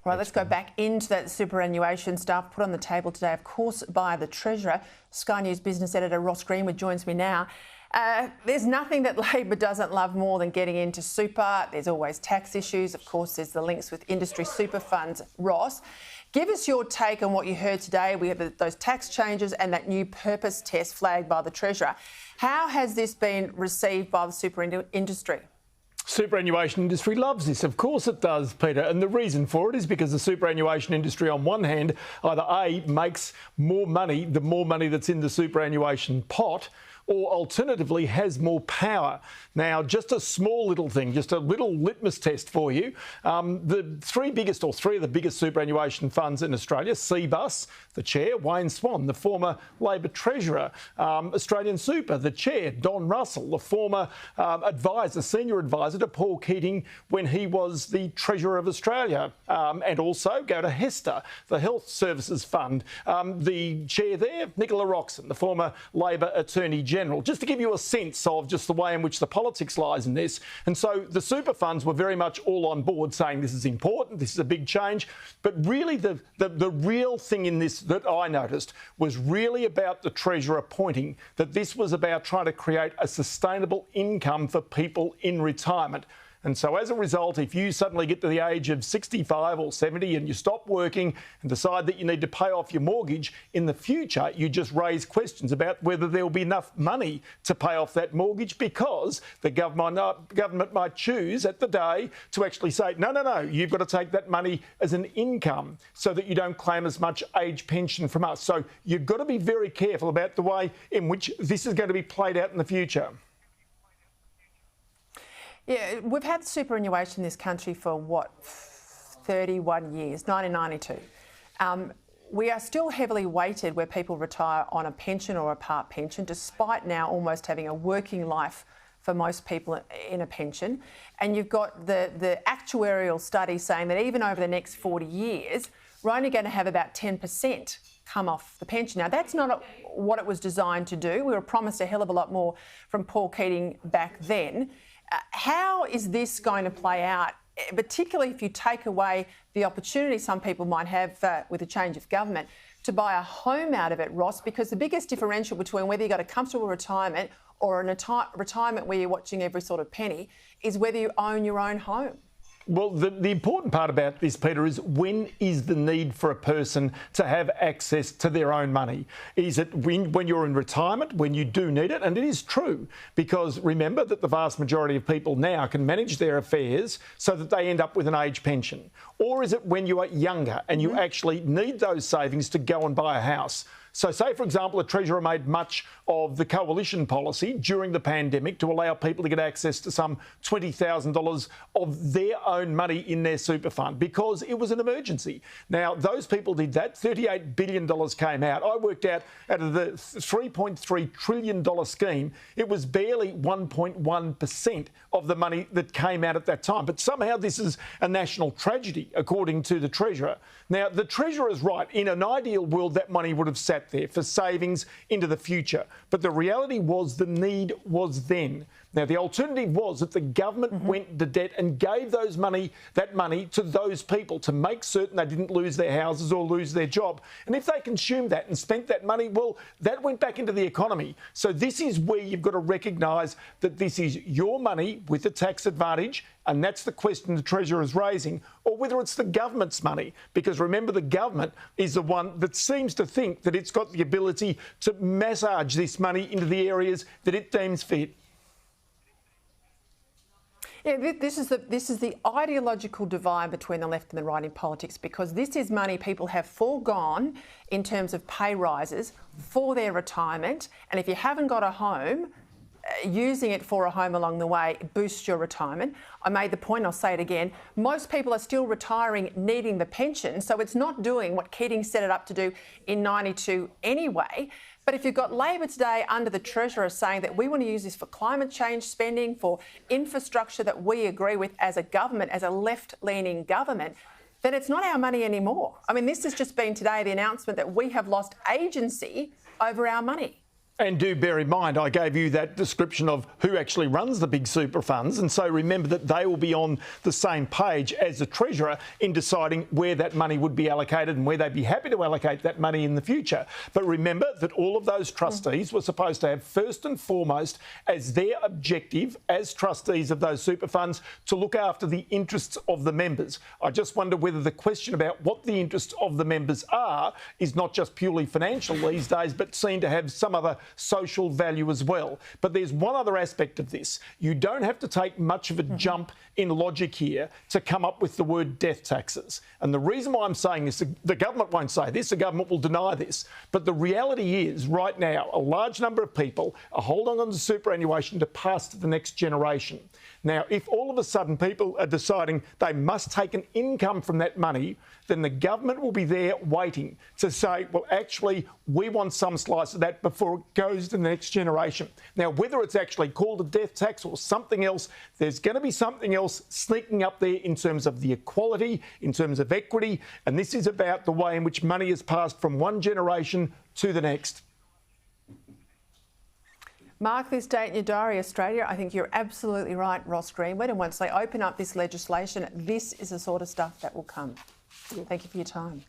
Right, let's go back into that superannuation stuff put on the table today, of course, by the Treasurer. Sky News business editor Ross Greenwood joins me now. There's nothing that Labor doesn't love more than getting into super. There's always tax issues. Of course, there's the links with industry superfunds. Ross, give us your take on what you heard today. We have those tax changes and that new purpose test flagged by the Treasurer. How has this been received by the super industry? Superannuation industry loves this. Of course it does, Peter. And the reason for it is because the superannuation industry, on one hand, either A, makes more money, the more money that's in the superannuation pot, or alternatively has more power. Now, just a small little thing, just a little litmus test for you. The three of the biggest superannuation funds in Australia, CBUS, the chair, Wayne Swan, the former Labor Treasurer, Australian Super, the chair, Don Russell, the former senior advisor to Paul Keating when he was the Treasurer of Australia, and also go to HESTA, the Health Services Fund. The chair there, Nicola Roxon, the former Labor Attorney General, just to give you a sense of just the way in which the politics lies in this. And so the super funds were very much all on board saying this is important, this is a big change. But really the real thing in this that I noticed was really about the Treasurer pointing that this was about trying to create a sustainable income for people in retirement. And so as a result, if you suddenly get to the age of 65 or 70 and you stop working and decide that you need to pay off your mortgage, in the future you just raise questions about whether there will be enough money to pay off that mortgage, because the government might choose at the day to actually say, no, you've got to take that money as an income so that you don't claim as much age pension from us. So you've got to be very careful about the way in which this is going to be played out in the future. Yeah, we've had superannuation in this country for, 31 years, 1992. We are still heavily weighted where people retire on a pension or a part pension, despite now almost having a working life for most people in a pension. And you've got the actuarial study saying that even over the next 40 years, we're only going to have about 10% come off the pension. Now, that's not what it was designed to do. We were promised a hell of a lot more from Paul Keating back then. How is this going to play out, particularly if you take away the opportunity some people might have with a change of government to buy a home out of it, Ross? Because the biggest differential between whether you've got a comfortable retirement or a retirement where you're watching every sort of penny is whether you own your own home. Well, the important part about this, Peter, is when is the need for a person to have access to their own money? Is it when you're in retirement, when you do need it? And it is true, because remember that the vast majority of people now can manage their affairs so that they end up with an age pension. Or is it when you are younger and you actually need those savings to go and buy a house? So say, for example, a Treasurer made much of the coalition policy during the pandemic to allow people to get access to some $20,000 of their own money in their super fund because it was an emergency. Now, those people did that. $38 billion came out. I worked out of the $3.3 trillion scheme, it was barely 1.1% of the money that came out at that time. But somehow this is a national tragedy, according to the Treasurer. Now, the Treasurer is right. In an ideal world, that money would have sat there for savings into the future. But the reality was the need was then. Now, the alternative was that the government went into debt and gave that money to those people to make certain they didn't lose their houses or lose their job. And if they consumed that and spent that money, well, that went back into the economy. So this is where you've got to recognise that this is your money with a tax advantage, and that's the question the Treasurer is raising, or whether it's the government's money. Because remember, the government is the one that seems to think that it's got the ability to massage this money into the areas that it deems fit. Yeah, this is the ideological divide between the left and the right in politics, because this is money people have foregone in terms of pay rises for their retirement. And if you haven't got a home, using it for a home along the way boosts your retirement. I made the point, I'll say it again, most people are still retiring needing the pension, so it's not doing what Keating set it up to do in 92 anyway. But if you've got Labor today under the Treasurer saying that we want to use this for climate change spending, for infrastructure that we agree with as a government, as a left-leaning government, then it's not our money anymore. I mean, this has just been today the announcement that we have lost agency over our money. And do bear in mind, I gave you that description of who actually runs the big super funds, and so remember that they will be on the same page as the Treasurer in deciding where that money would be allocated and where they'd be happy to allocate that money in the future. But remember that all of those trustees were supposed to have first and foremost as their objective as trustees of those super funds to look after the interests of the members. I just wonder whether the question about what the interests of the members are is not just purely financial these days, but seen to have some other social value as well. But there's one other aspect of this. You don't have to take much of a jump in logic here to come up with the word death taxes. And the reason why I'm saying this, the government won't say this, the government will deny this, but the reality is right now a large number of people are holding on to superannuation to pass to the next generation. Now, if all of a sudden people are deciding they must take an income from that money, then the government will be there waiting to say, well, actually, we want some slice of that before it goes to the next generation. Now, whether it's actually called a death tax or something else, there's going to be something else sneaking up there in terms of the equality, in terms of equity, and this is about the way in which money is passed from one generation to the next. Mark this date in your diary, Australia. I think you're absolutely right, Ross Greenwood. And once they open up this legislation, this is the sort of stuff that will come. Thank you for your time.